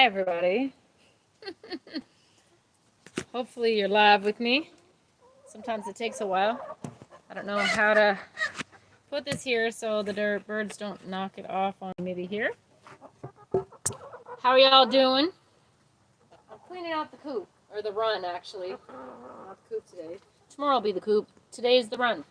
Hi, everybody. Hopefully you're live with me. Sometimes it takes a while. I don't know how to put this here so the birds don't knock it off on maybe here. How are y'all doing? I'm cleaning out the coop, or the run actually. Not the coop today. Tomorrow will be the coop. Today is the run.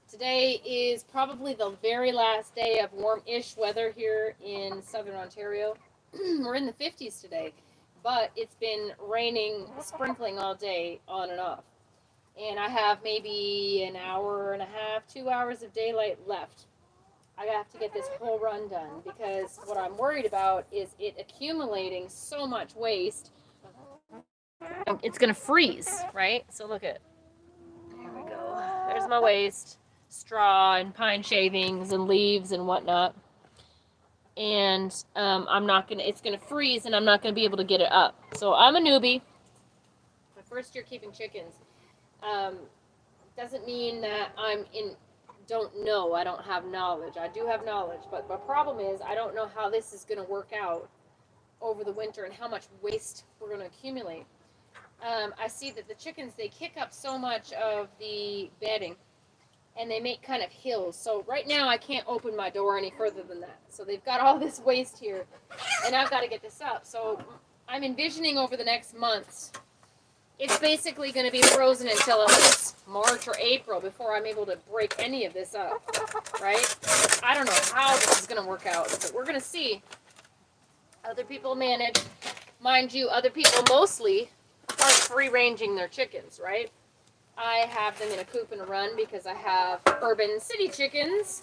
Today is probably the very last day of warm-ish weather here in southern Ontario. We're in the 50s today, but it's been raining, sprinkling all day, on and off. And I have maybe an hour and a half, 2 hours of daylight left. I have to get this whole run done because what I'm worried about is it accumulating so much waste. It's going to freeze, right? So look at, there we go. There's my waste. Straw and pine shavings and leaves and whatnot. And I'm not going to, it's going to freeze and I'm not going to be able to get it up. So I'm a newbie. My first year keeping chickens. Doesn't mean that don't know. I don't have knowledge. I do have knowledge. But my problem is I don't know how this is going to work out over the winter and how much waste we're going to accumulate. I see that the chickens, they kick up so much of the bedding and they make kind of hills. So right now I can't open my door any further than that. So they've got all this waste here and I've got to get this up. So I'm envisioning over the next months, it's basically going to be frozen until at least March or April before I'm able to break any of this up, right? I don't know how this is going to work out, but we're going to see. Other people manage. Mind you, other people mostly aren't free-ranging their chickens, right? I have them in a coop and a run because I have urban city chickens.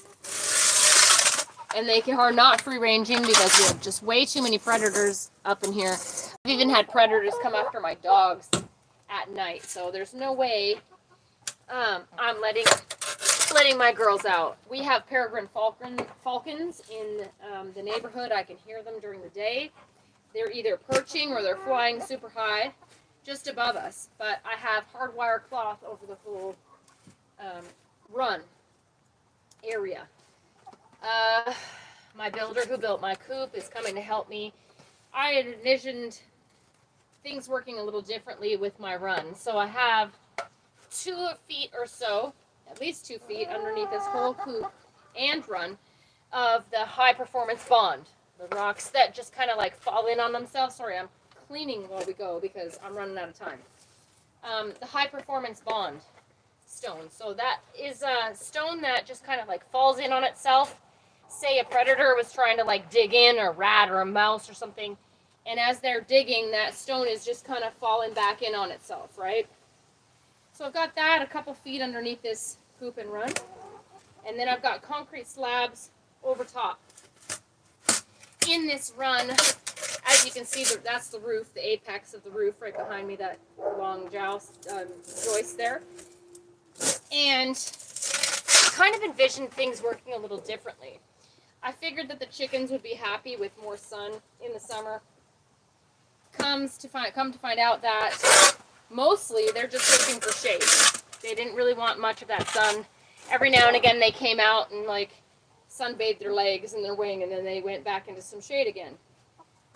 And they are not free-ranging because we have just way too many predators up in here. I've even had predators come after my dogs at night. So there's no way I'm letting my girls out. We have peregrine falcons in the neighborhood. I can hear them during the day. They're either perching or they're flying super high just above us. But I have hardwire cloth over the whole run area. My builder who built my coop is coming to help me. I had envisioned things working a little differently with my run. So I have 2 feet or so, at least 2 feet underneath this whole coop and run of the high performance bond. The rocks that just kind of like fall in on themselves. Sorry, I'm cleaning while we go because I'm running out of time. The high performance bond stone. So that is a stone that just kind of like falls in on itself. Say a predator was trying to like dig in, or a rat or a mouse or something. And as they're digging, that stone is just kind of falling back in on itself, right? So I've got that a couple feet underneath this coop and run. And then I've got concrete slabs over top. In this run, as you can see, that's the roof, the apex of the roof right behind me, that long joist there. And I kind of envisioned things working a little differently. I figured that the chickens would be happy with more sun in the summer. Come to find out that mostly they're just looking for shade. They didn't really want much of that sun. Every now and again they came out and like sunbathed their legs and their wing, and then they went back into some shade again.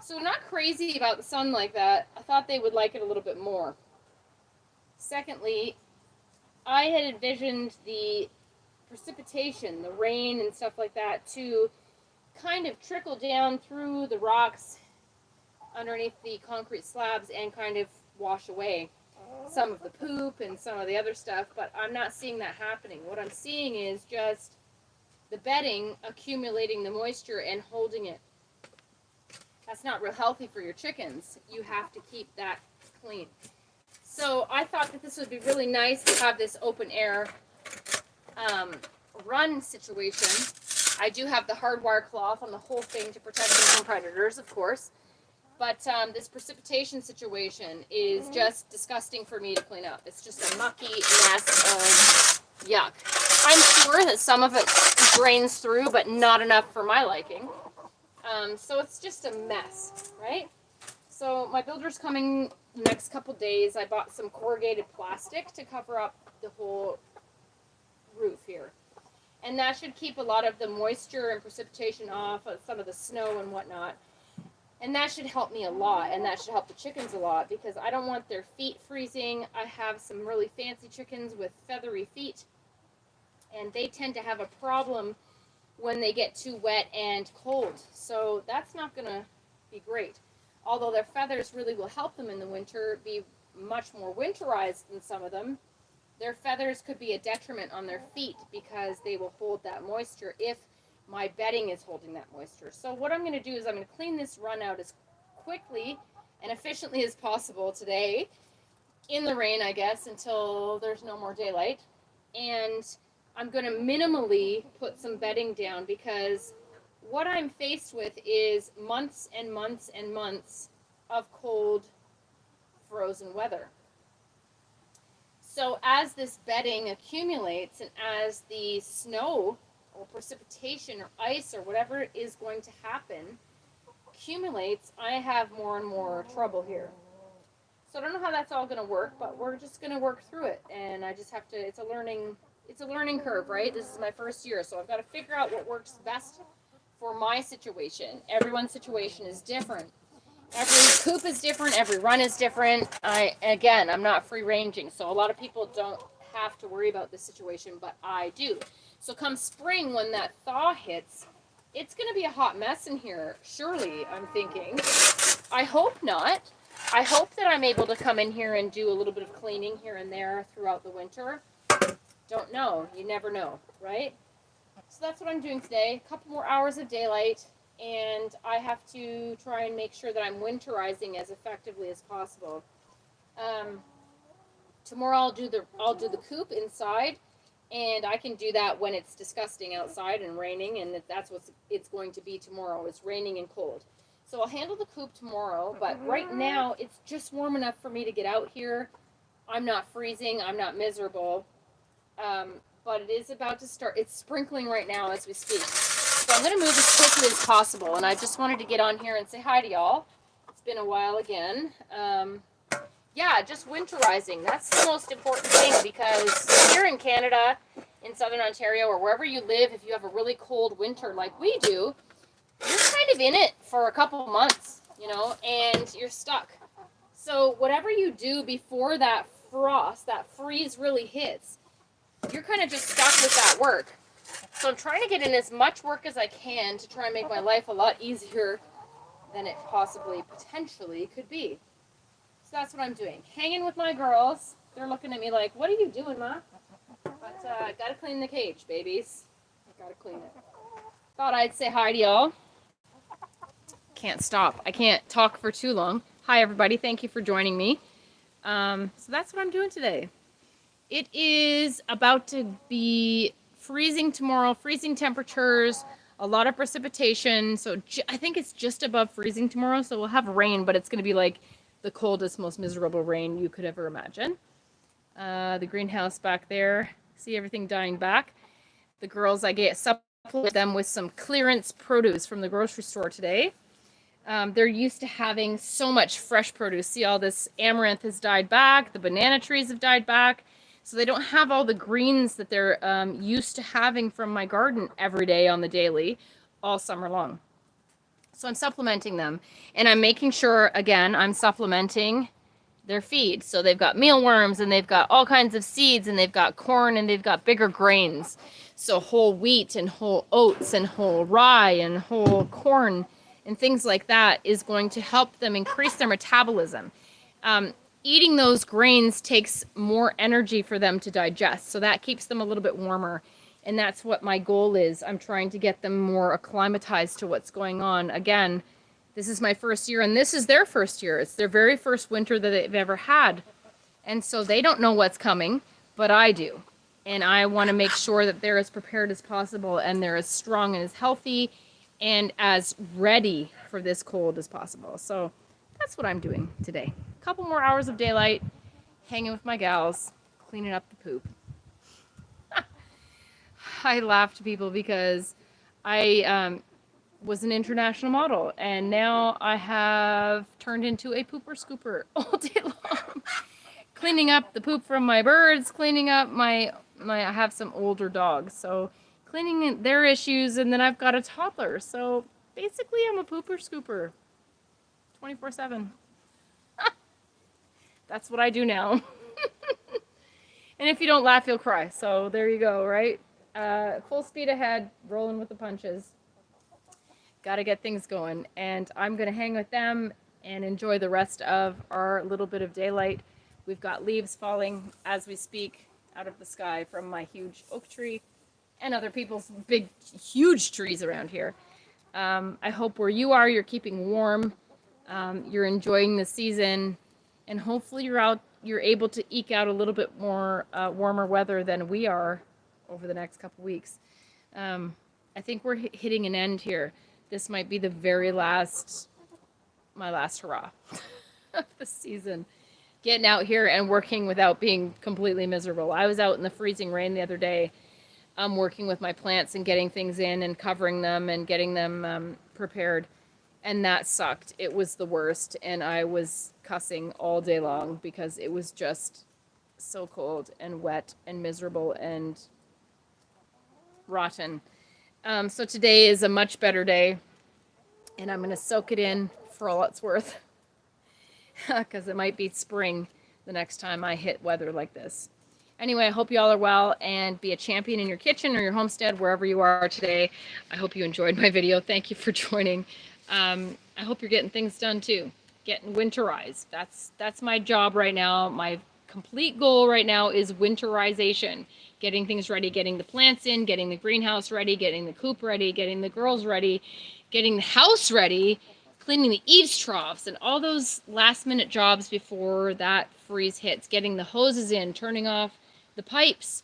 So not crazy about the sun like that. I thought they would like it a little bit more. Secondly, I had envisioned the precipitation, the rain and stuff like that, to kind of trickle down through the rocks underneath the concrete slabs and kind of wash away some of the poop and some of the other stuff, but I'm not seeing that happening. What I'm seeing is just the bedding accumulating the moisture and holding it. That's not real healthy for your chickens. You have to keep that clean. So I thought that this would be really nice to have this open air run situation. I do have the hardwire cloth on the whole thing to protect me from predators, of course. But this precipitation situation is just disgusting for me to clean up. It's just a mucky mess of yuck. I'm sure that some of it drains through, but not enough for my liking. So it's just a mess, right? So my builder's coming the next couple days. I bought some corrugated plastic to cover up the whole roof here. And that should keep a lot of the moisture and precipitation off, some of the snow and whatnot. And that should help me a lot, and that should help the chickens a lot, because I don't want their feet freezing. I have some really fancy chickens with feathery feet, and they tend to have a problem when they get too wet and cold. So that's not going to be great. Although their feathers really will help them in the winter be much more winterized than some of them, their feathers could be a detriment on their feet because they will hold that moisture if my bedding is holding that moisture. So what I'm going to do is I'm going to clean this run out as quickly and efficiently as possible today, in the rain, I guess, until there's no more daylight. And I'm going to minimally put some bedding down, because what I'm faced with is months and months and months of cold, frozen weather. So as this bedding accumulates, and as the snow or precipitation or ice or whatever is going to happen accumulates, I have more and more trouble here. So I don't know how that's all going to work, but we're just going to work through it. And I just have to, it's a learning curve, right? This is my first year, so I've got to figure out what works best for my situation. Everyone's situation is different. Every coop is different. Every run is different. I'm not free ranging, so a lot of people don't have to worry about this situation, but I do. So come spring, when that thaw hits, it's going to be a hot mess in here. Surely, I'm thinking. I hope not. I hope that I'm able to come in here and do a little bit of cleaning here and there throughout the winter. Don't know. You never know, right? So that's what I'm doing today. A couple more hours of daylight, and I have to try and make sure that I'm winterizing as effectively as possible. Tomorrow I'll do the coop inside, and I can do that when it's disgusting outside and raining, and that's what it's going to be tomorrow. It's raining and cold. So I'll handle the coop tomorrow, but right now it's just warm enough for me to get out here. I'm not freezing. I'm not miserable. But it is about to start. It's sprinkling right now as we speak. So I'm going to move as quickly as possible, and I just wanted to get on here and say hi to y'all. It's been a while again. Yeah, just winterizing. That's the most important thing, because here in Canada, in Southern Ontario, or wherever you live, if you have a really cold winter like we do, you're kind of in it for a couple months, and you're stuck. So whatever you do before that frost, that freeze really hits, you're kind of just stuck with that work. So I'm trying to get in as much work as I can to try and make my life a lot easier than it possibly, potentially could be. So that's what I'm doing. Hanging with my girls. They're looking at me like, what are you doing, Ma? But gotta clean the cage, babies. Gotta clean it. Thought I'd say hi to y'all. Can't stop. I can't talk for too long. Hi, everybody. Thank you for joining me. So that's what I'm doing today. It is about to be freezing tomorrow, freezing temperatures, a lot of precipitation. So I think it's just above freezing tomorrow. So we'll have rain, but it's going to be like the coldest, most miserable rain you could ever imagine. The greenhouse back there. See everything dying back. The girls, I supplement them with some clearance produce from the grocery store today. They're used to having so much fresh produce. See, all this amaranth has died back. The banana trees have died back. So they don't have all the greens that they're used to having from my garden every day on the daily, all summer long. So I'm supplementing them. And I'm making sure, again, I'm supplementing their feed. So they've got mealworms, and they've got all kinds of seeds, and they've got corn, and they've got bigger grains. So whole wheat and whole oats and whole rye and whole corn and things like that is going to help them increase their metabolism. Eating those grains takes more energy for them to digest, so that keeps them a little bit warmer, and that's what my goal is. I'm trying to get them more acclimatized to what's going on. Again, this is my first year, and this is their first year. It's their very first winter that they've ever had, and so they don't know what's coming, but I do, and I want to make sure that they're as prepared as possible, and they're as strong and as healthy and as ready for this cold as possible. So that's what I'm doing today. A couple more hours of daylight, hanging with my gals, cleaning up the poop. I laugh to people because I was an international model, and now I have turned into a pooper scooper all day long. Cleaning up the poop from my birds, cleaning up I have some older dogs, so cleaning their issues, and then I've got a toddler. So basically I'm a pooper scooper. 24/7. That's what I do now. And if you don't laugh, you'll cry. So there you go, right? Full speed ahead, rolling with the punches. Got to get things going. And I'm going to hang with them and enjoy the rest of our little bit of daylight. We've got leaves falling as we speak out of the sky from my huge oak tree and other people's big, huge trees around here. I hope where you are, you're keeping warm. You're enjoying the season, and hopefully you're able to eke out a little bit more warmer weather than we are over the next couple weeks. I think we're hitting an end here. This might be the very last, my last hurrah of the season. Getting out here and working without being completely miserable. I was out in the freezing rain the other day, working with my plants and getting things in and covering them and getting them prepared. And that sucked. It was the worst. And I was cussing all day long because it was just so cold and wet and miserable and rotten. So today is a much better day. And I'm going to soak it in for all it's worth. Because it might be spring the next time I hit weather like this. Anyway, I hope you all are well and be a champion in your kitchen or your homestead, wherever you are today. I hope you enjoyed my video. Thank you for joining. I hope you're getting things done too. Getting winterized. That's my job right now. My complete goal right now is winterization. Getting things ready, getting the plants in, getting the greenhouse ready, getting the coop ready, getting the girls ready, getting the house ready, cleaning the eaves troughs and all those last minute jobs before that freeze hits, getting the hoses in, turning off the pipes,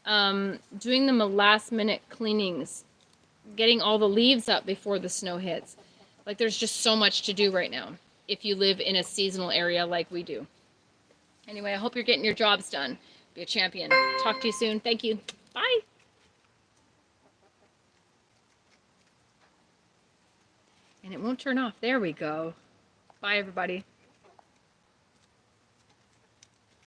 doing them a last minute cleanings, getting all the leaves up before the snow hits. Like, there's just so much to do right now if you live in a seasonal area like we do. Anyway, I hope you're getting your jobs done. Be a champion. Talk to you soon. Thank you. Bye. And it won't turn off. There we go. Bye, everybody.